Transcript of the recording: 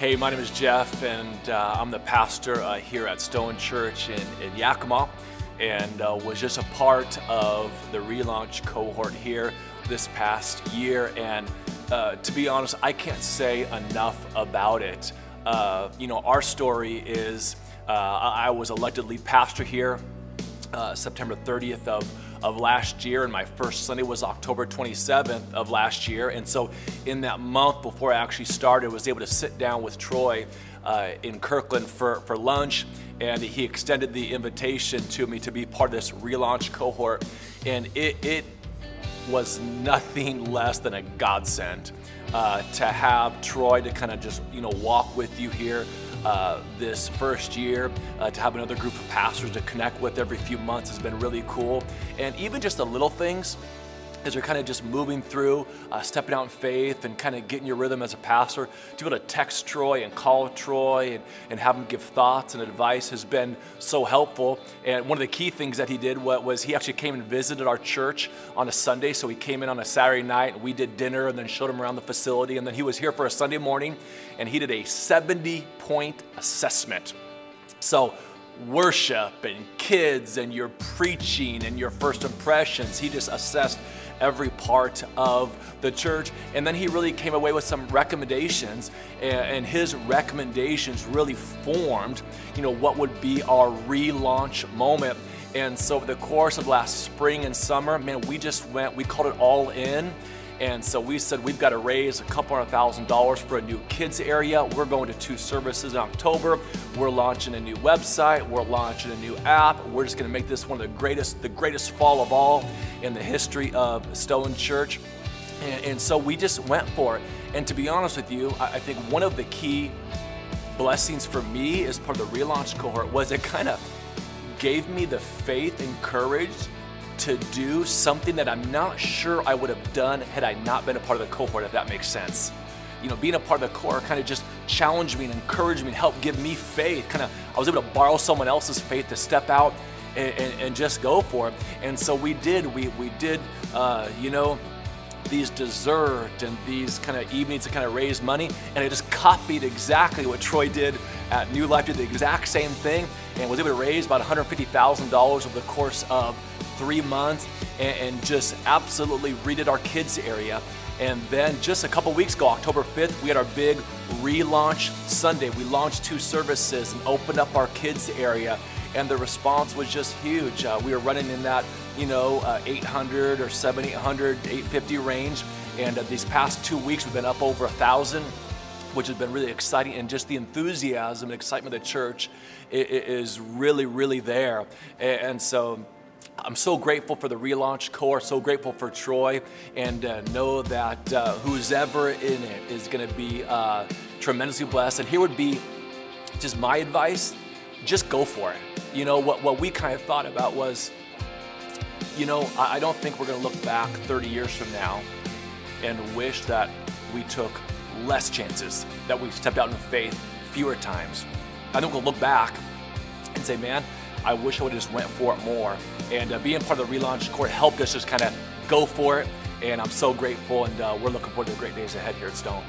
Hey, my name is Jeff, and I'm the pastor here at Stone Church in Yakima, and was just a part of the relaunch cohort here this past year. And to be honest, I can't say enough about it. Our story is I was elected lead pastor here September 30th of last year, and my first Sunday was October 27th of last year. And so in that month before I actually started, I was able to sit down with Troy in Kirkland for lunch, and he extended the invitation to me to be part of this relaunch cohort, and it was nothing less than a godsend to have Troy to kind of just walk with you here this first year, to have another group of pastors to connect with every few months has been really cool. And even just the little things as you're kind of just moving through, stepping out in faith and kind of getting your rhythm as a pastor, to be able to text Troy and call Troy and have him give thoughts and advice has been so helpful. And one of the key things that he did was he actually came and visited our church on a Sunday. So he came in on a Saturday night, and we did dinner and then showed him around the facility. And then he was here for a Sunday morning, and he did a 70-point assessment. So worship and kids and your preaching and your first impressions, he just assessed every part of the church. And then he really came away with some recommendations, and his recommendations really formed what would be our relaunch moment. And so over the course of last spring and summer, man, we called it all in. And so we said we've got to raise a couple $100,000 for a new kids area. We're going to 2 services in October. We're launching a new website. We're launching a new app. We're just going to make this one of the greatest fall of all in the history of Stone Church. And so we just went for it. And to be honest with you, I think one of the key blessings for me as part of the relaunch cohort was it kind of gave me the faith and courage to do something that I'm not sure I would have done had I not been a part of the cohort, if that makes sense. Being a part of the cohort kind of just challenged me and encouraged me and helped give me faith. I was able to borrow someone else's faith to step out and just go for it. And so we did. We did, these dessert and these kind of evenings to kind of raise money, and I just copied exactly what Troy did at New Life, did the exact same thing, and was able to raise about $150,000 over the course of 3 months, and just absolutely redid our kids area. And then just a couple weeks ago, October 5th, we had our big relaunch Sunday. We launched 2 services and opened up our kids area, and the response was just huge. We were running in that 800 or 700, 850 range, and these past 2 weeks we've been up over 1,000, which has been really exciting. And just the enthusiasm and excitement of the church is really, really there. And so I'm so grateful for the relaunch course, so grateful for Troy, and know that who's ever in it is going to be tremendously blessed. And here would be just my advice: just go for it. What we kind of thought about was, I don't think we're going to look back 30 years from now and wish that we took less chances, that we stepped out in faith fewer times. I think we'll look back and say, man, I wish I would have just went for it more. And being part of the relaunch court helped us just kind of go for it. And I'm so grateful, and we're looking forward to the great days ahead here at Stone.